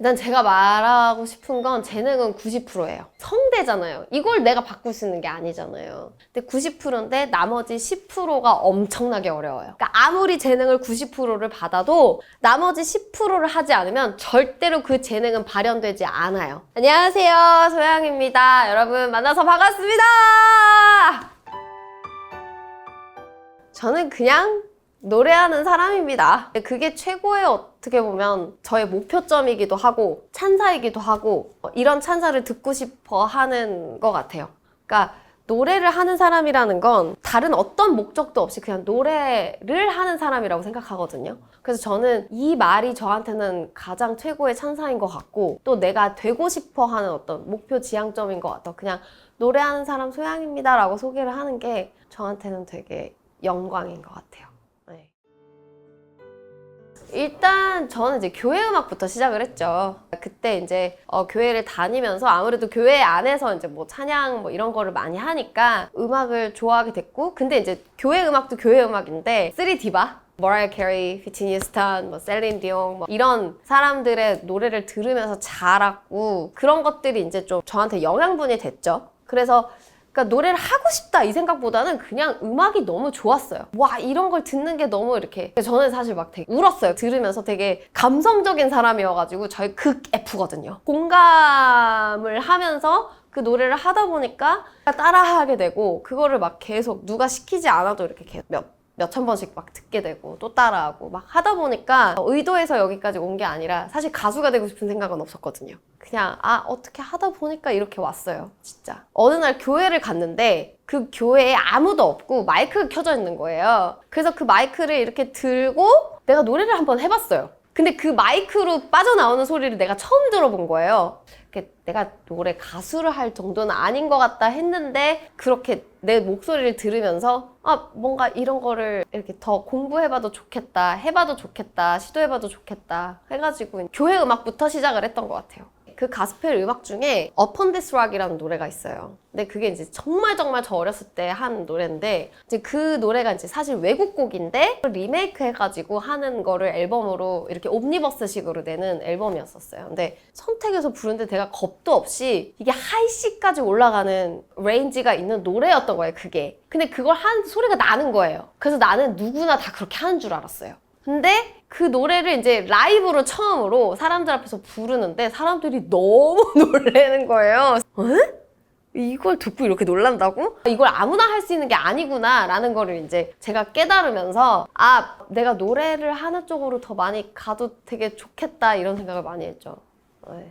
일단 제가 말하고 싶은 건 재능은 90%예요. 성대잖아요. 이걸 내가 바꿀 수 있는 게 아니잖아요. 근데 90%인데 나머지 10%가 엄청나게 어려워요. 그러니까 아무리 재능을 90%를 받아도 나머지 10%를 하지 않으면 절대로 그 재능은 발현되지 않아요. 안녕하세요, 소양입니다. 여러분 만나서 반갑습니다. 저는 그냥 노래하는 사람입니다. 그게 최고의 어떻게 보면 저의 목표점이기도 하고 찬사이기도 하고 이런 찬사를 듣고 싶어 하는 것 같아요. 그러니까 노래를 하는 사람이라는 건 다른 어떤 목적도 없이 그냥 노래를 하는 사람이라고 생각하거든요. 그래서 저는 이 말이 저한테는 가장 최고의 찬사인 것 같고 또 내가 되고 싶어 하는 어떤 목표 지향점인 것 같아요. 그냥 노래하는 사람 소양입니다 라고 소개를 하는 게 저한테는 되게 영광인 것 같아요. 네. 일단 저는 이제 교회 음악부터 시작을 했죠. 그때 이제 교회를 다니면서 아무래도 교회 안에서 이제 뭐 찬양 뭐 이런 거를 많이 하니까 음악을 좋아하게 됐고, 근데 이제 교회 음악도 교회 음악인데 쓰리 디바, 머라이어 캐리, 휘트니 휴스턴, 뭐 셀린 디옹 뭐 이런 사람들의 노래를 들으면서 자랐고, 그런 것들이 이제 좀 저한테 영양분이 됐죠. 그래서 그러니까 노래를 하고 싶다 이 생각보다는 그냥 음악이 너무 좋았어요. 와, 이런 걸 듣는 게 너무 이렇게. 저는 사실 막 되게 울었어요. 들으면서 되게 감성적인 사람이어가지고 저희 극 F거든요. 공감을 하면서 그 노래를 하다 보니까 따라하게 되고, 그거를 막 계속 누가 시키지 않아도 이렇게 계속 몇천 번씩 막 듣게 되고 또 따라하고 막 하다 보니까 의도해서 여기까지 온 게 아니라 사실 가수가 되고 싶은 생각은 없었거든요. 그냥 어떻게 하다 보니까 이렇게 왔어요. 진짜 어느 날 교회를 갔는데 그 교회에 아무도 없고 마이크가 켜져 있는 거예요. 그래서 그 마이크를 이렇게 들고 내가 노래를 한번 해봤어요. 근데 그 마이크로 빠져나오는 소리를 내가 처음 들어본 거예요. 내가 노래 가수를 할 정도는 아닌 것 같다 했는데, 그렇게 내 목소리를 들으면서 뭔가 이런 거를 이렇게 더 공부해봐도 좋겠다, 해봐도 좋겠다, 시도해봐도 좋겠다 해가지고 교회 음악부터 시작을 했던 것 같아요. 그 가스펠 음악 중에 Upon This Rock이라는 노래가 있어요. 근데 그게 이제 정말 저 어렸을 때 한 노래인데, 이제 그 노래가 이제 사실 외국 곡인데 리메이크 해가지고 하는 거를 앨범으로 이렇게 옴니버스식으로 내는 앨범이었었어요. 근데 선택해서 부르는데 내가 겁도 없이 이게 하이씨까지 올라가는 레인지가 있는 노래였던 거예요, 그게. 근데 그걸 하는 소리가 나는 거예요. 그래서 나는 누구나 다 그렇게 하는 줄 알았어요. 근데 그 노래를 이제 라이브로 처음으로 사람들 앞에서 부르는데 사람들이 너무 놀라는 거예요. 이걸 듣고 이렇게 놀란다고? 이걸 아무나 할 수 있는 게 아니구나 라는 거를 이제 제가 깨달으면서 내가 노래를 하는 쪽으로 더 많이 가도 되게 좋겠다 이런 생각을 많이 했죠.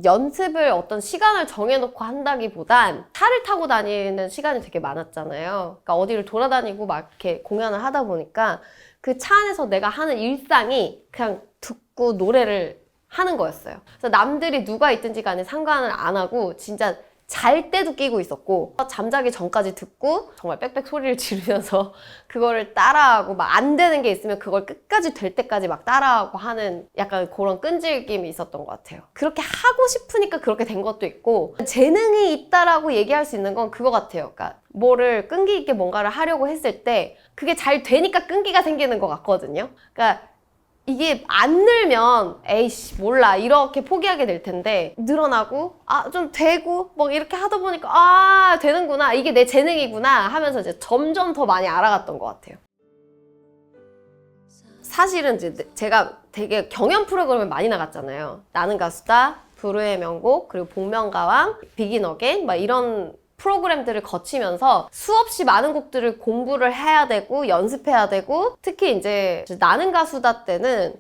연습을 어떤 시간을 정해놓고 한다기보단 차를 타고 다니는 시간이 되게 많았잖아요. 그러니까 어디를 돌아다니고 막 이렇게 공연을 하다 보니까 그 차 안에서 내가 하는 일상이 그냥 듣고 노래를 하는 거였어요. 그래서 남들이 누가 있든지 간에 상관을 안 하고 진짜 잘 때도 끼고 있었고, 잠자기 전까지 듣고 정말 빽빽 소리를 지르면서 그거를 따라하고, 막 안 되는 게 있으면 그걸 끝까지 될 때까지 막 따라하고 하는 약간 그런 끈질김이 있었던 것 같아요. 그렇게 하고 싶으니까 그렇게 된 것도 있고, 재능이 있다라고 얘기할 수 있는 건 그거 같아요. 그러니까 뭐를 끈기 있게 뭔가를 하려고 했을 때 그게 잘 되니까 끈기가 생기는 것 같거든요. 그러니까 이게 안 늘면 에이씨 몰라 이렇게 포기하게 될 텐데, 늘어나고 좀 되고 뭐 이렇게 하다 보니까 되는구나, 이게 내 재능이구나 하면서 이제 점점 더 많이 알아갔던 것 같아요. 사실은 이제 제가 되게 경연 프로그램을 많이 나갔잖아요. 나는 가수다, 불후의 명곡, 그리고 복면가왕, 비긴 어게인 막 이런 프로그램들을 거치면서 수없이 많은 곡들을 공부를 해야 되고 연습해야 되고, 특히 이제 나는 가수다 때는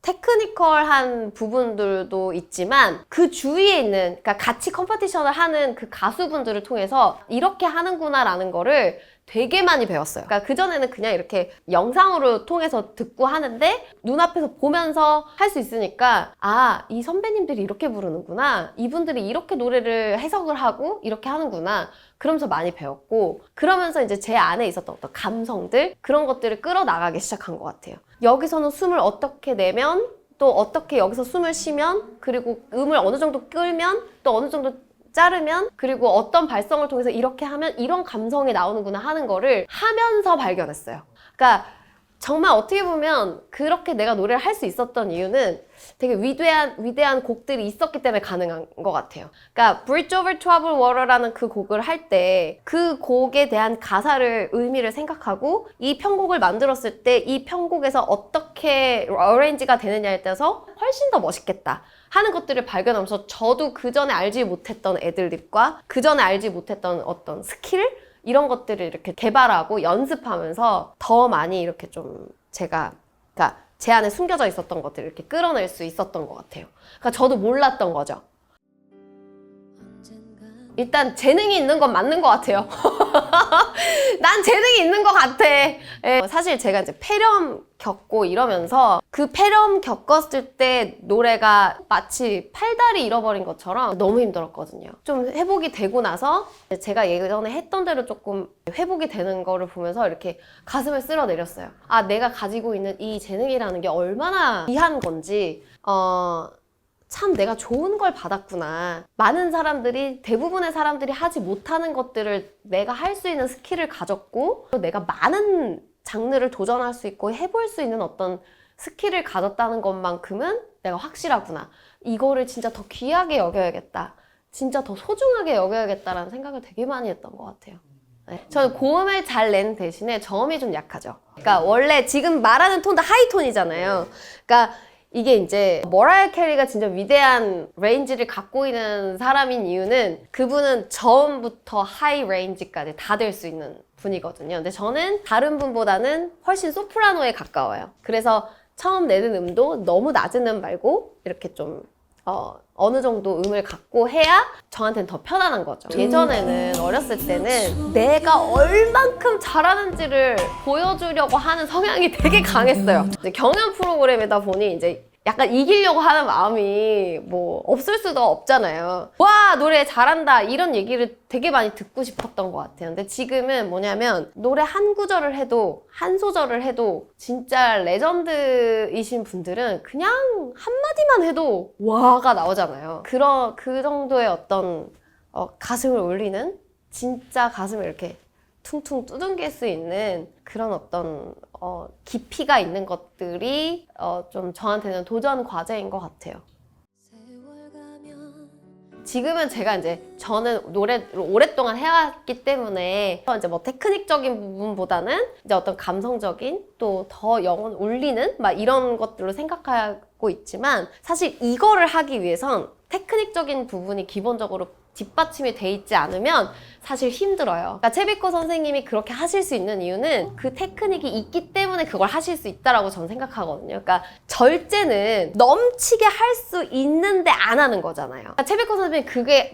테크니컬한 부분들도 있지만 그 주위에 있는, 그러니까 같이 컴피티션을 하는 그 가수분들을 통해서 이렇게 하는구나 라는 거를 되게 많이 배웠어요. 그러니까 그전에는 그냥 이렇게 영상으로 통해서 듣고 하는데 눈앞에서 보면서 할 수 있으니까 이 선배님들이 이렇게 부르는구나, 이분들이 이렇게 노래를 해석을 하고 이렇게 하는구나, 그러면서 많이 배웠고, 그러면서 이제 제 안에 있었던 어떤 감성들, 그런 것들을 끌어나가기 시작한 것 같아요. 여기서는 숨을 어떻게 내면, 또 어떻게 여기서 숨을 쉬면, 그리고 음을 어느 정도 끌면, 또 어느 정도 자르면, 그리고 어떤 발성을 통해서 이렇게 하면 이런 감성이 나오는구나 하는 거를 하면서 발견했어요. 그러니까 정말 어떻게 보면 그렇게 내가 노래를 할 수 있었던 이유는 되게 위대한 곡들이 있었기 때문에 가능한 것 같아요. 그러니까 Bridge Over Troubled Water라는 그 곡을 할 때 그 곡에 대한 가사를 의미를 생각하고 이 편곡을 만들었을 때 이 편곡에서 어떻게 어레인지가 되느냐에 따라서 훨씬 더 멋있겠다 하는 것들을 발견하면서 저도 그 전에 알지 못했던 애들립과 그 전에 알지 못했던 어떤 스킬 이런 것들을 이렇게 개발하고 연습하면서 더 많이 이렇게 좀 제가 그러니까 제 안에 숨겨져 있었던 것들을 이렇게 끌어낼 수 있었던 것 같아요. 그러니까 저도 몰랐던 거죠. 일단 재능이 있는 건 맞는 것 같아요. 난 재능이 있는 것 같아. 예. 사실 제가 이제 폐렴 겪고 이러면서 그 폐렴 겪었을 때 노래가 마치 팔다리 잃어버린 것처럼 너무 힘들었거든요. 좀 회복이 되고 나서 제가 예전에 했던 대로 조금 회복이 되는 거를 보면서 이렇게 가슴을 쓸어내렸어요. 아, 내가 가지고 있는 이 재능이라는 게 얼마나 귀한 건지 참 내가 좋은 걸 받았구나. 많은 사람들이, 대부분의 사람들이 하지 못하는 것들을 내가 할 수 있는 스킬을 가졌고 내가 많은 장르를 도전할 수 있고 해볼 수 있는 어떤 스킬을 가졌다는 것만큼은 내가 확실하구나. 이거를 진짜 더 귀하게 여겨야겠다. 진짜 더 소중하게 여겨야겠다라는 생각을 되게 많이 했던 것 같아요. 네. 저는 고음을 잘 낸 대신에 저음이 좀 약하죠. 그러니까 원래 지금 말하는 톤도 하이톤이잖아요. 그러니까 이게 이제 머라이어 캐리가 진짜 위대한 레인지를 갖고 있는 사람인 이유는 그분은 저음부터 하이 레인지까지 다 될 수 있는 분이거든요. 근데 저는 다른 분보다는 훨씬 소프라노에 가까워요. 그래서 처음 내는 음도 너무 낮은 음 말고 이렇게 좀 어느 정도 음을 갖고 해야 저한테는 더 편안한 거죠. 예전에는 어렸을 때는 내가 얼만큼 잘하는지를 보여주려고 하는 성향이 되게 강했어요. 이제 경연 프로그램이다 보니 이제 약간 이기려고 하는 마음이 뭐 없을 수도 없잖아요. 와, 노래 잘한다 이런 얘기를 되게 많이 듣고 싶었던 것 같아요. 근데 지금은 뭐냐면 노래 한 구절을 해도 한 소절을 해도 진짜 레전드이신 분들은 그냥 한마디만 해도 와가 나오잖아요. 그 정도의 어떤 가슴을 울리는 진짜 가슴을 이렇게 퉁퉁 두둥길 수 있는 그런 어떤 깊이가 있는 것들이 좀 저한테는 도전 과제인 것 같아요. 지금은 제가 이제 저는 노래를 오랫동안 해왔기 때문에 이제 뭐 테크닉적인 부분보다는 이제 어떤 감성적인 또 더 영혼 울리는 막 이런 것들로 생각하고 있지만 사실 이거를 하기 위해선 테크닉적인 부분이 기본적으로 뒷받침이 돼 있지 않으면 사실 힘들어요. 그러니까 채비코 선생님이 그렇게 하실 수 있는 이유는 그 테크닉이 있기 때문에 그걸 하실 수 있다라고 저는 생각하거든요. 그러니까 절제는 넘치게 할 수 있는데 안 하는 거잖아요. 그러니까 채비코 선생님이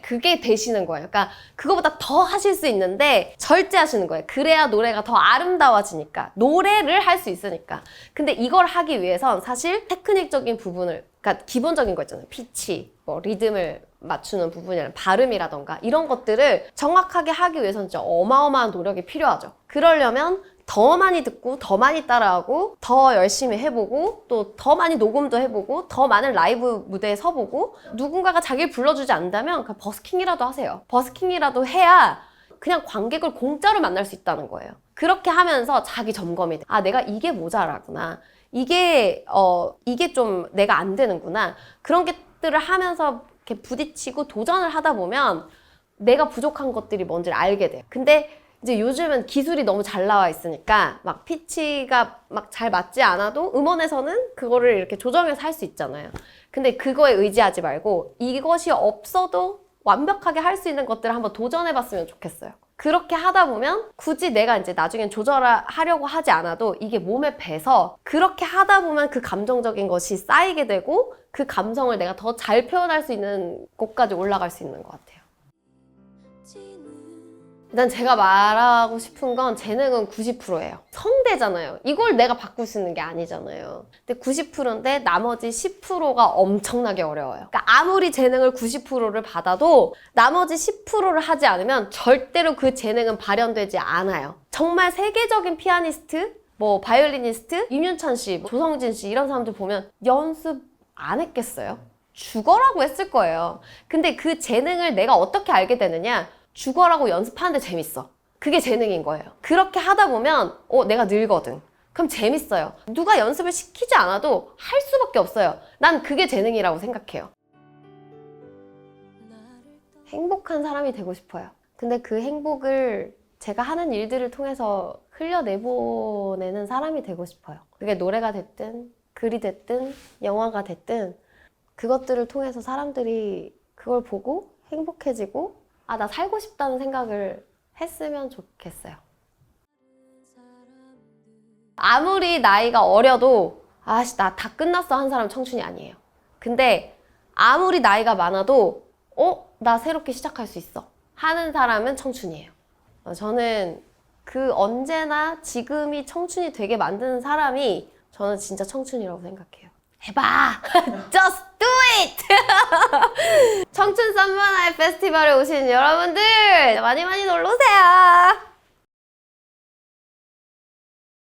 그게 되시는 거예요. 그러니까 그거보다 더 하실 수 있는데 절제하시는 거예요. 그래야 노래가 더 아름다워지니까. 노래를 할 수 있으니까. 근데 이걸 하기 위해선 사실 테크닉적인 부분을 그러니까 기본적인 거 있잖아요. 피치, 뭐 리듬을 맞추는 부분이나 발음이라던가 이런 것들을 정확하게 하기 위해서는 진짜 어마어마한 노력이 필요하죠. 그러려면 더 많이 듣고 더 많이 따라하고 더 열심히 해보고 또 더 많이 녹음도 해보고 더 많은 라이브 무대에 서보고 누군가가 자기를 불러주지 않는다면 그냥 버스킹이라도 하세요. 버스킹이라도 해야 그냥 관객을 공짜로 만날 수 있다는 거예요. 그렇게 하면서 자기 점검이 돼. 아, 내가 이게 모자라구나. 이게 좀 내가 안 되는구나. 그런 것들을 하면서 이렇게 부딪히고 도전을 하다 보면 내가 부족한 것들이 뭔지를 알게 돼요. 근데 이제 요즘은 기술이 너무 잘 나와 있으니까 막 피치가 막 잘 맞지 않아도 음원에서는 그거를 이렇게 조정해서 할 수 있잖아요. 근데 그거에 의지하지 말고 이것이 없어도 완벽하게 할 수 있는 것들을 한번 도전해봤으면 좋겠어요. 그렇게 하다 보면 굳이 내가 이제 나중엔 조절하려고 하지 않아도 이게 몸에 배서 그렇게 하다 보면 그 감정적인 것이 쌓이게 되고 그 감성을 내가 더 잘 표현할 수 있는 곳까지 올라갈 수 있는 것 같아요. 일단 제가 말하고 싶은 건 재능은 90%예요. 성대잖아요. 이걸 내가 바꿀 수 있는 게 아니잖아요. 근데 90%인데 나머지 10%가 엄청나게 어려워요. 그러니까 아무리 재능을 90%를 받아도 나머지 10%를 하지 않으면 절대로 그 재능은 발현되지 않아요. 정말 세계적인 피아니스트, 뭐 바이올리니스트, 임윤찬 씨, 조성진 씨 이런 사람들 보면 연습 안 했겠어요? 죽어라고 했을 거예요. 근데 그 재능을 내가 어떻게 알게 되느냐? 죽어라고 연습하는데 재밌어. 그게 재능인 거예요. 그렇게 하다 보면 내가 늘거든. 그럼 재밌어요. 누가 연습을 시키지 않아도 할 수밖에 없어요. 난 그게 재능이라고 생각해요. 행복한 사람이 되고 싶어요. 근데 그 행복을 제가 하는 일들을 통해서 흘려내보내는 사람이 되고 싶어요. 그게 노래가 됐든 글이 됐든 영화가 됐든 그것들을 통해서 사람들이 그걸 보고 행복해지고 아, 나 살고 싶다는 생각을 했으면 좋겠어요. 아무리 나이가 어려도 아씨 나 다 끝났어 한 사람 청춘이 아니에요. 근데 아무리 나이가 많아도 나 새롭게 시작할 수 있어 하는 사람은 청춘이에요. 저는 그 언제나 지금이 청춘이 되게 만드는 사람이 저는 진짜 청춘이라고 생각해요. 해봐! Just do it! 청춘 썸머나잇 페스티벌에 오신 여러분들 많이 많이 놀러오세요!